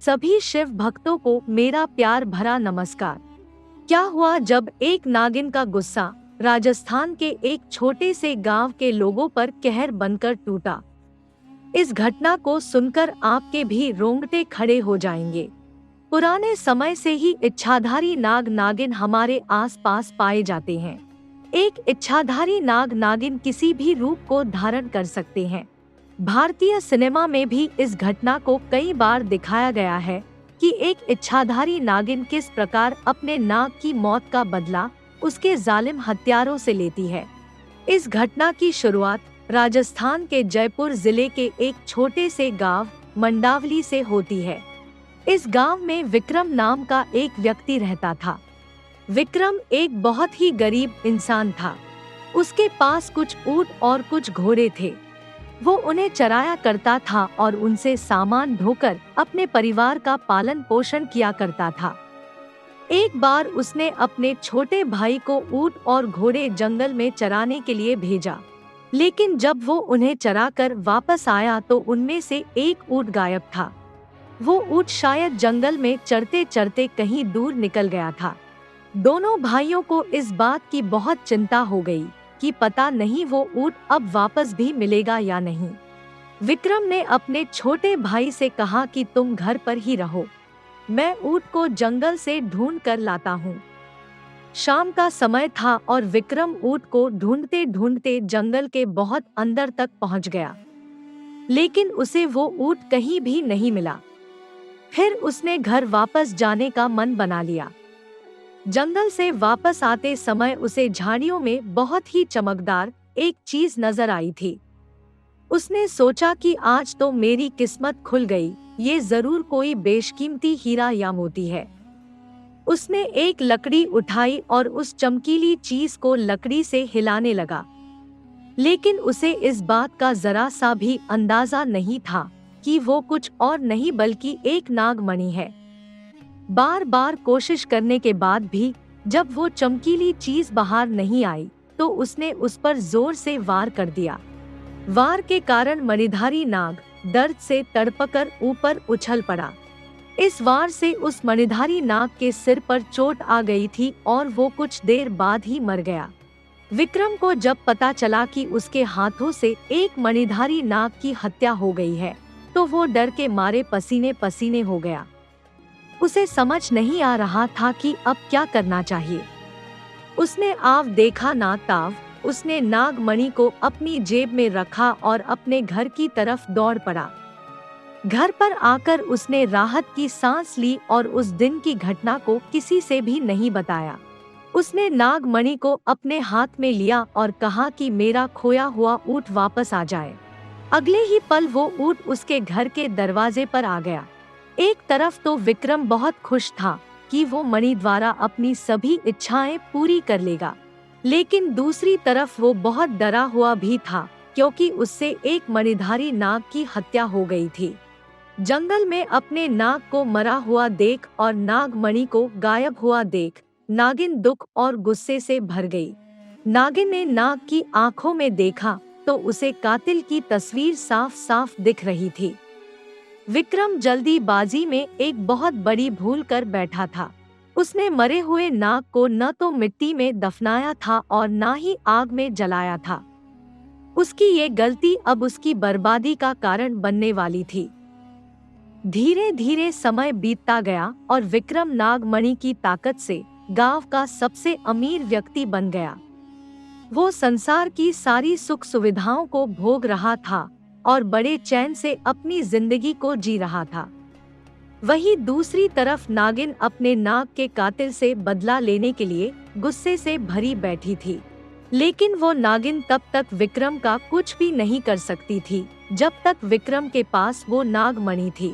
सभी शिव भक्तों को मेरा प्यार भरा नमस्कार। क्या हुआ जब एक नागिन का गुस्सा राजस्थान के एक छोटे से गांव के लोगों पर कहर बनकर टूटा। इस घटना को सुनकर आपके भी रोंगटे खड़े हो जाएंगे। पुराने समय से ही इच्छाधारी नाग नागिन हमारे आसपास पाए जाते हैं। एक इच्छाधारी नाग नागिन किसी भी रूप को धारण कर सकते हैं। भारतीय सिनेमा में भी इस घटना को कई बार दिखाया गया है कि एक इच्छाधारी नागिन किस प्रकार अपने नाग की मौत का बदला उसके जालिम हत्यारों से लेती है। इस घटना की शुरुआत राजस्थान के जयपुर जिले के एक छोटे से गांव मंडावली से होती है। इस गांव में विक्रम नाम का एक व्यक्ति रहता था। विक्रम एक बहुत ही गरीब इंसान था। उसके पास कुछ ऊंट और कुछ घोड़े थे। वो उन्हें चराया करता था और उनसे सामान ढोकर अपने परिवार का पालन पोषण किया करता था। एक बार उसने अपने छोटे भाई को ऊंट और घोड़े जंगल में चराने के लिए भेजा, लेकिन जब वो उन्हें चराकर वापस आया तो उनमें से एक ऊंट गायब था। वो ऊंट शायद जंगल में चरते चरते कहीं दूर निकल गया था। दोनों भाइयों को इस बात की बहुत चिंता हो गई कि पता नहीं वो ऊंट अब वापस भी मिलेगा या नहीं। विक्रम ने अपने छोटे भाई से कहा कि तुम घर पर ही रहो, मैं ऊंट को जंगल से ढूंढ कर लाता हूँ। शाम का समय था और विक्रम ऊंट को ढूंढते ढूंढते जंगल के बहुत अंदर तक पहुँच गया, लेकिन उसे वो ऊंट कहीं भी नहीं मिला। फिर उसने घर वापस जाने का मन बना लिया। जंगल से वापस आते समय उसे झाड़ियों में बहुत ही चमकदार एक चीज नजर आई थी। उसने सोचा कि आज तो मेरी किस्मत खुल गई, ये जरूर कोई बेशकीमती हीरा या मोती है। उसने एक लकड़ी उठाई और उस चमकीली चीज को लकड़ी से हिलाने लगा, लेकिन उसे इस बात का जरा सा भी अंदाजा नहीं था कि वो कुछ और नहीं बल्कि एक नागमणि है। बार बार कोशिश करने के बाद भी जब वो चमकीली चीज बाहर नहीं आई तो उसने उस पर जोर से वार कर दिया। वार के कारण मणिधारी नाग दर्द से तड़पकर ऊपर उछल पड़ा। इस वार से उस मणिधारी नाग के सिर पर चोट आ गई थी और वो कुछ देर बाद ही मर गया। विक्रम को जब पता चला कि उसके हाथों से एक मणिधारी नाग की हत्या हो गई है तो वो डर के मारे पसीने पसीने हो गया। उसे समझ नहीं आ रहा था कि अब क्या करना चाहिए। उसने आव देखा ना ताव, उसने नागमणि को अपनी जेब में रखा और अपने घर की तरफ दौड़ पड़ा। घर पर आकर उसने राहत की सांस ली और उस दिन की घटना को किसी से भी नहीं बताया। उसने नागमणि को अपने हाथ में लिया और कहा कि मेरा खोया हुआ ऊंट वापस आ जाए। अगले ही पल वो ऊंट उसके घर के दरवाजे पर आ गया। एक तरफ तो विक्रम बहुत खुश था कि वो मणि द्वारा अपनी सभी इच्छाएं पूरी कर लेगा, लेकिन दूसरी तरफ वो बहुत डरा हुआ भी था क्योंकि उससे एक मणिधारी नाग की हत्या हो गई थी। जंगल में अपने नाग को मरा हुआ देख और नागमणि को गायब हुआ देख नागिन दुख और गुस्से से भर गई। नागिन ने नाग की आंखों में देखा तो उसे कातिल की तस्वीर साफ साफ दिख रही थी। विक्रम जल्दीबाजी में एक बहुत बड़ी भूल कर बैठा था। उसने मरे हुए नाग को न तो मिट्टी में दफनाया था और न ही आग में जलाया था। उसकी ये गलती अब उसकी बर्बादी का कारण बनने वाली थी। धीरे धीरे समय बीतता गया और विक्रम नागमणि की ताकत से गांव का सबसे अमीर व्यक्ति बन गया। वो संसार की सारी सुख सुविधाओं को भोग रहा था और बड़े चैन से अपनी जिंदगी को जी रहा था। वहीं दूसरी तरफ नागिन अपने नाग के कातिल से बदला लेने के लिए गुस्से से भरी बैठी थी, लेकिन वो नागिन तब तक विक्रम का कुछ भी नहीं कर सकती थी जब तक विक्रम के पास वो नागमणि थी।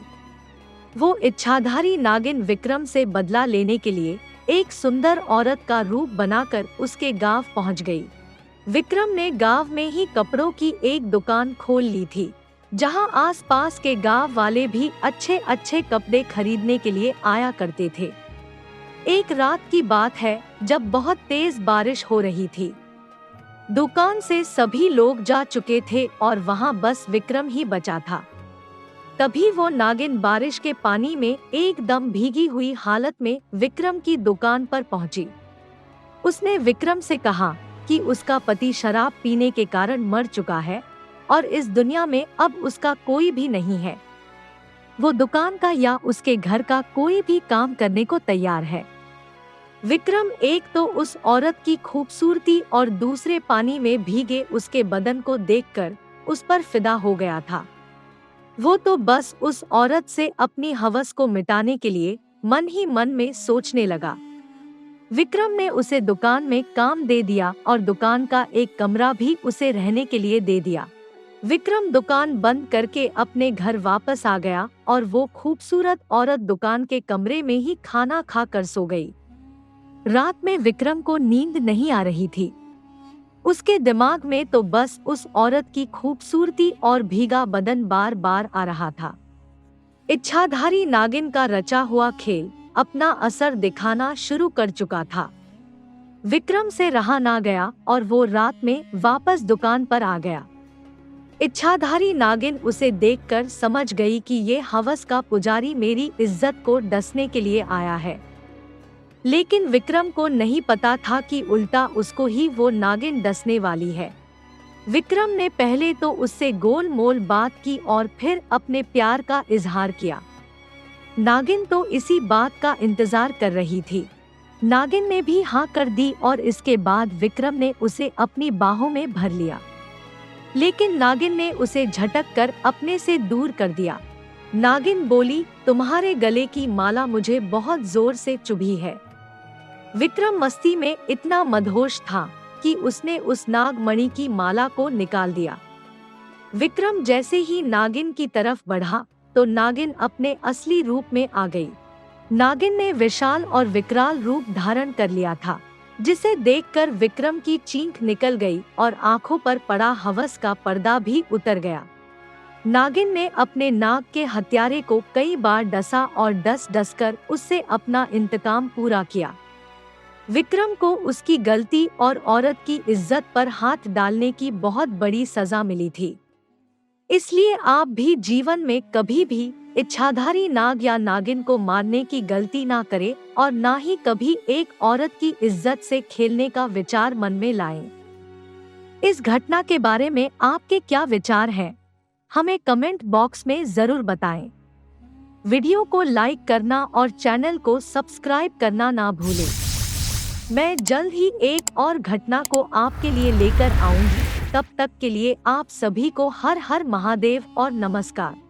वो इच्छाधारी नागिन विक्रम से बदला लेने के लिए एक सुंदर औरत का रूप बनाकर उसके गांव पहुंच गई। विक्रम ने गांव में ही कपड़ों की एक दुकान खोल ली थी, जहां आसपास के गांव वाले भी अच्छे अच्छे कपड़े खरीदने के लिए आया करते थे। एक रात की बात है जब बहुत तेज बारिश हो रही थी। दुकान से सभी लोग जा चुके थे और वहां बस विक्रम ही बचा था। तभी वो नागिन बारिश के पानी में एकदम भीगी हुई हालत में विक्रम की दुकान पर पहुंची। उसने विक्रम से कहा कि उसका पति शराब पीने के कारण मर चुका है और इस दुनिया में अब उसका कोई भी नहीं है। वो दुकान का या उसके घर का कोई भी काम करने को तैयार है। विक्रम एक तो उस औरत की खूबसूरती और दूसरे पानी में भीगे उसके बदन को देखकर उस पर फिदा हो गया था। वो तो बस उस औरत से अपनी हवस को मिटाने के लिए मन ही मन में सोचने लगा। विक्रम ने उसे दुकान में काम दे दिया और दुकान का एक कमरा भी उसे रहने के लिए दे दिया। विक्रम दुकान बंद करके अपने घर वापस आ गया और वो खूबसूरत औरत दुकान के कमरे में ही खाना खाकर सो गई। रात में विक्रम को नींद नहीं आ रही थी। उसके दिमाग में तो बस उस औरत की खूबसूरती और भीगा बदन बार बार आ रहा था। इच्छाधारी नागिन का रचा हुआ खेल अपना असर दिखाना शुरू कर चुका था। विक्रम से रहा ना गया और वो रात में वापस दुकान पर आ गया। इच्छाधारी नागिन उसे देखकर समझ गई कि ये हवस का पुजारी मेरी इज्जत को डसने के लिए आया है। लेकिन विक्रम को नहीं पता था कि उल्टा उसको ही वो नागिन डसने वाली है। विक्रम ने पहले तो उससे गोल मोल बात की और फिर अपने प्यार का इजहार किया। नागिन तो इसी बात का इंतजार कर रही थी। नागिन ने भी हाँ कर दी और इसके बाद विक्रम ने उसे अपनी बाहों में भर लिया। लेकिन नागिन ने उसे झटक कर अपने से दूर कर दिया। नागिन बोली, तुम्हारे गले की माला मुझे बहुत जोर से चुभी है। विक्रम मस्ती में इतना मदहोश था कि उसने उस नागमणि की माला को निकाल दिया। विक्रम जैसे ही नागिन की तरफ बढ़ा तो नागिन अपने असली रूप में आ गई। नागिन ने विशाल और विकराल रूप धारण कर लिया था, जिसे देखकर विक्रम की चीख निकल गई और आंखों पर पड़ा हवस का पर्दा भी उतर गया। नागिन ने अपने नाग के हत्यारे को कई बार डसा और डस कर उससे अपना इंतकाम पूरा किया। विक्रम को उसकी गलती और औरत की इज्जत पर हाथ डालने की बहुत बड़ी सजा मिली थी। इसलिए आप भी जीवन में कभी भी इच्छाधारी नाग या नागिन को मारने की गलती ना करें और ना ही कभी एक औरत की इज्जत से खेलने का विचार मन में लाएं। इस घटना के बारे में आपके क्या विचार हैं? हमें कमेंट बॉक्स में जरूर बताएं। वीडियो को लाइक करना और चैनल को सब्सक्राइब करना ना भूलें। मैं जल्द ही एक और घटना को आपके लिए लेकर आऊंगी। तब तक के लिए आप सभी को हर हर महादेव और नमस्कार।